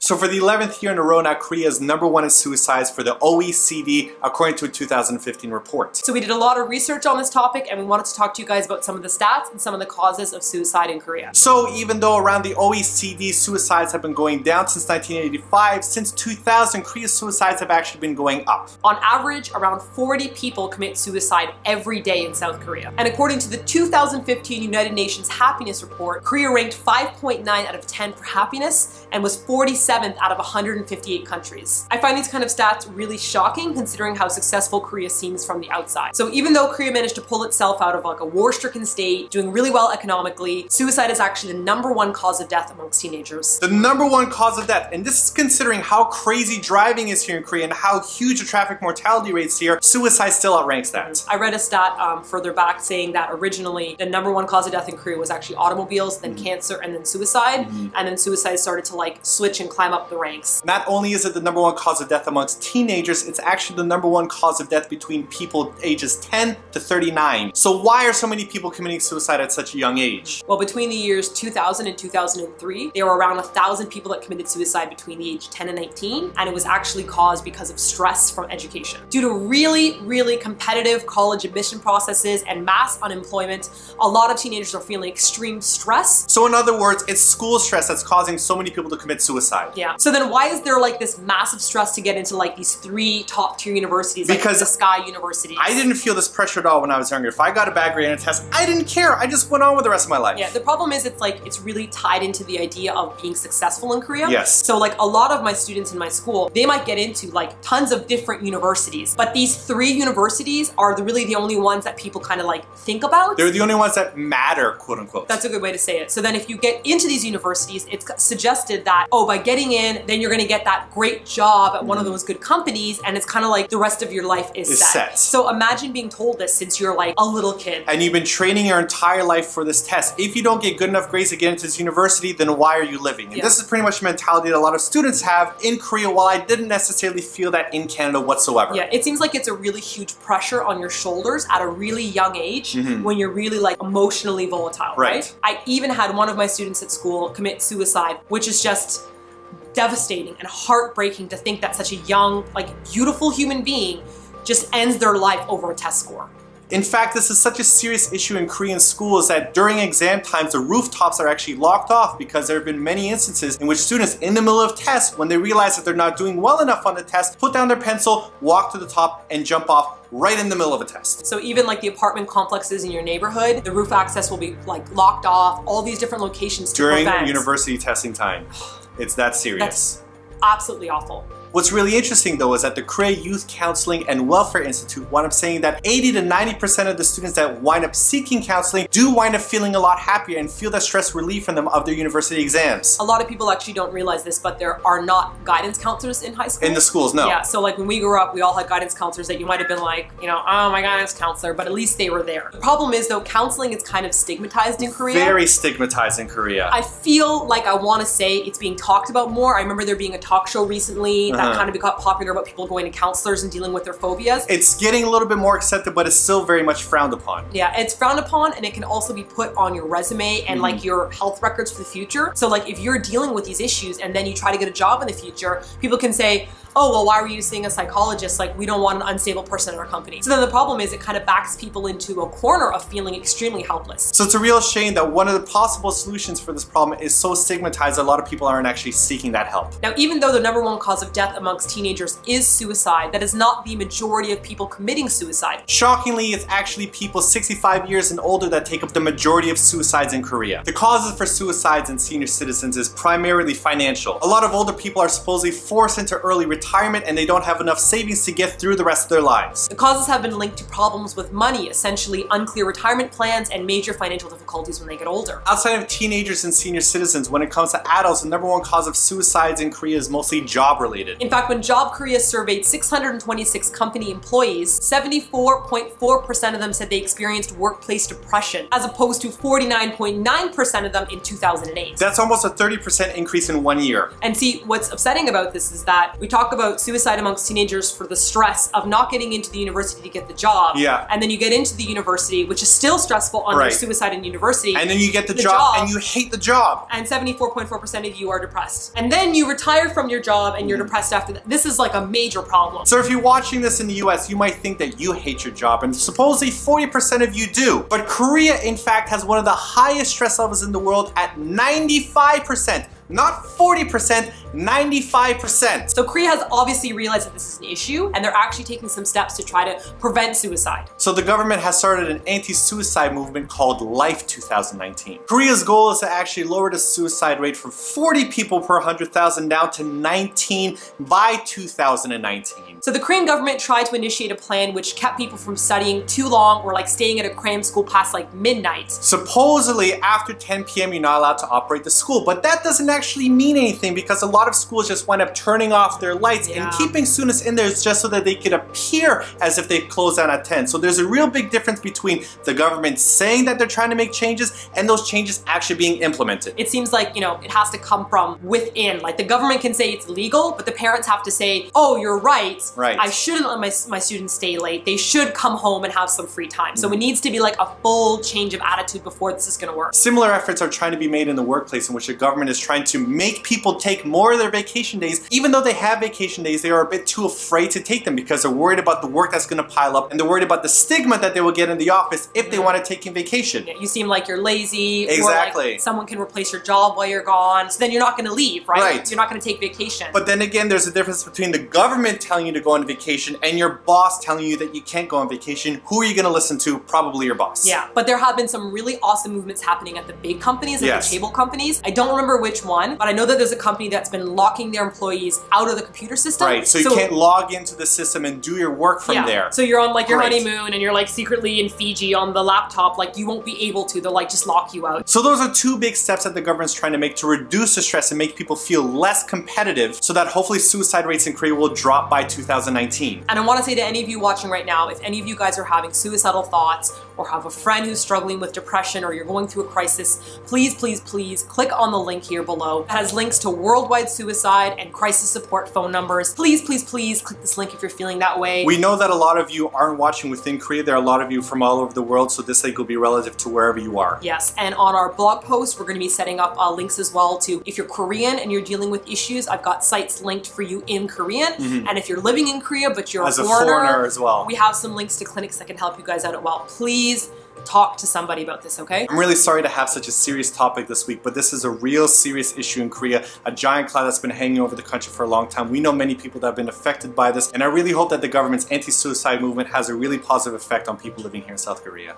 So for the 11th year in a row now, Korea is #1 in suicides for the OECD, according to a 2015 report. So we did a lot of research on this topic, and we wanted to talk to you guys about some of the stats and some of the causes of suicide in Korea. So even though around the OECD, suicides have been going down since 1985, since 2000, Korea's suicides have actually been going up. On average, around 40 people commit suicide every day in South Korea. And according to the 2015 United Nations Happiness Report, Korea ranked 5.9 out of 10 for happiness and was 47th out of 158 countries. I find these kind of stats really shocking considering how successful Korea seems from the outside. So even though Korea managed to pull itself out of like a war-stricken state, doing really well economically, suicide is actually the #1 cause of death amongst teenagers. The #1 cause of death, and this is considering how crazy driving is here in Korea and how huge the traffic mortality rates here, suicide still outranks that. I read a stat further back saying that originally the #1 cause of death in Korea was actually automobiles, then cancer, and then suicide. And then suicide started to like switch and climb up the ranks. Not only is it the #1 cause of death amongst teenagers, it's actually the #1 cause of death between people ages 10 to 39. So why are so many people committing suicide at such a young age? Well, between the years 2000 and 2003, there were around 1,000 people that committed suicide between the age 10 and 19, and it was actually caused because of stress from education. Due to really competitive college admission processes and mass unemployment, a lot of teenagers are feeling extreme stress. So in other words, it's school stress that's causing so many people to commit suicide. Yeah. So then why is there like this massive stress to get into like these 3 top-tier universities, like Because the Sky universities? I didn't feel this pressure at all when I was younger. If I got a bad grade in a test, I didn't care. I just went on with the rest of my life. Yeah, the problem is it's really tied into the idea of being successful in Korea. Yes. So like a lot of my students in my school, they might get into like tons of different universities, but these 3 universities are really the only ones that people kind of like think about. They're the only ones that matter, quote unquote. That's a good way to say it. So then if you get into these universities, it's suggested that, oh, by getting in, then you're gonna get that great job at one of those good companies, and it's kind of like the rest of your life is set. So imagine being told this since you're like a little kid. And you've been training your entire life for this test. If you don't get good enough grades to get into this university, then why are you living? And this is pretty much the mentality that a lot of students have in Korea, while I didn't necessarily feel that in Canada whatsoever. Yeah, it seems like it's a really huge pressure on your shoulders at a really young age when you're really like emotionally volatile, right? I even had one of my students at school commit suicide, which is just devastating and heartbreaking to think that such a young, like beautiful human being just ends their life over a test score. In fact, this is such a serious issue in Korean schools that during exam times, the rooftops are actually locked off because there have been many instances in which students in the middle of tests, when they realize that they're not doing well enough on the test, put down their pencil, walk to the top, and jump off right in the middle of a test. So even like the apartment complexes in your neighborhood, the roof access will be like locked off, all these different locations to during prevent. university testing time. It's that serious. That's absolutely awful. What's really interesting though is that the Korea Youth Counseling and Welfare Institute wound up saying that 80 to 90% of the students that wind up seeking counseling do wind up feeling a lot happier and feel that stress relief from them of their university exams. A lot of people actually don't realize this, but there are not guidance counselors in high school. In the schools, no. Yeah, so like when we grew up, we all had guidance counselors that you might have been like, you know, oh, my guidance counselor, but at least they were there. The problem is though, counseling is kind of stigmatized in Korea. Very stigmatized in Korea. I feel like I want to say it's being talked about more. I remember there being a talk show recently that kind of got popular about people going to counselors and dealing with their phobias. It's getting a little bit more accepted, but it's still very much frowned upon. Yeah, it's frowned upon, and it can also be put on your resume and like your health records for the future. So like if you're dealing with these issues and then you try to get a job in the future, people can say, oh, well, why were you seeing a psychologist? Like, we don't want an unstable person in our company. So then the problem is it kind of backs people into a corner of feeling extremely helpless. So it's a real shame that one of the possible solutions for this problem is so stigmatized that a lot of people aren't actually seeking that help. Now, even though the #1 cause of death amongst teenagers is suicide, that is not the majority of people committing suicide. Shockingly, it's actually people 65 years and older that take up the majority of suicides in Korea. The causes for suicides in senior citizens is primarily financial. A lot of older people are supposedly forced into early retirement and they don't have enough savings to get through the rest of their lives. The causes have been linked to problems with money, essentially unclear retirement plans and major financial difficulties when they get older. Outside of teenagers and senior citizens, when it comes to adults, the #1 cause of suicides in Korea is mostly job related. In fact, when Job Korea surveyed 626 company employees, 74.4% of them said they experienced workplace depression, as opposed to 49.9% of them in 2008. That's almost a 30% increase in 1 year. And see, what's upsetting about this is that we talk talk about suicide amongst teenagers for the stress of not getting into the university to get the job. Yeah. And then you get into the university, which is still stressful under Right. suicide in university. And then you get the job and you hate the job. And 74.4% of you are depressed. And then you retire from your job and you're depressed after that. This is like a major problem. So if you're watching this in the US, you might think that you hate your job, and supposedly 40% of you do. But Korea, in fact, has one of the highest stress levels in the world at 95%. Not 40%, 95%. So Korea has obviously realized that this is an issue, and they're actually taking some steps to try to prevent suicide. So the government has started an anti-suicide movement called Life 2019. Korea's goal is to actually lower the suicide rate from 40 people per 100,000 down to 19 by 2019. So the Korean government tried to initiate a plan which kept people from studying too long or like staying at a cram school past like midnight. Supposedly after 10 p.m. you're not allowed to operate the school, but that doesn't actually mean anything because a lot of schools just wind up turning off their lights and keeping students in there just so that they could appear as if they close down at 10. So there's a real big difference between the government saying that they're trying to make changes and those changes actually being implemented. It seems like, you know, it has to come from within. Like the government can say it's legal, but the parents have to say, oh, you're right. I shouldn't let my students stay late. They should come home and have some free time. So it needs to be like a full change of attitude before this is gonna work. Similar efforts are trying to be made in the workplace in which the government is trying to make people take more of their vacation days. Even though they have vacation days, they are a bit too afraid to take them because they're worried about the work that's gonna pile up and they're worried about the stigma that they will get in the office if they want to take a vacation. Yeah, you seem like you're lazy. Exactly. Or like someone can replace your job while you're gone. So then you're not gonna leave, right? You're not gonna take vacation. But then again, there's a difference between the government telling you to go on vacation and your boss telling you that you can't go on vacation. Who are you gonna listen to? Probably your boss. Yeah, but there have been some really awesome movements happening at the big companies, like the cable companies. I don't remember which one, but I know that there's a company that's been locking their employees out of the computer system. Right, so you can't log into the system and do your work from there. So you're on like your honeymoon and you're like secretly in Fiji on the laptop, like you won't be able to, they'll like just lock you out. So those are two big steps that the government's trying to make to reduce the stress and make people feel less competitive so that hopefully suicide rates in Korea will drop by 2019. And I want to say to any of you watching right now, if any of you guys are having suicidal thoughts or have a friend who's struggling with depression or you're going through a crisis, please, please, please click on the link here below. It has links to worldwide suicide and crisis support phone numbers. Please, please, please click this link if you're feeling that way. We know that a lot of you aren't watching within Korea. There are a lot of you from all over the world, so this link will be relative to wherever you are. Yes, and on our blog post, we're going to be setting up links as well to if you're Korean and you're dealing with issues, I've got sites linked for you in Korean. And if you're living in Korea but you're as a foreigner as well, we have some links to clinics that can help you guys out as well. Please talk to somebody about this, okay? I'm really sorry to have such a serious topic this week, but this is a real serious issue in Korea, a giant cloud that's been hanging over the country for a long time. We know many people that have been affected by this, and I really hope that the government's anti-suicide movement has a really positive effect on people living here in South Korea.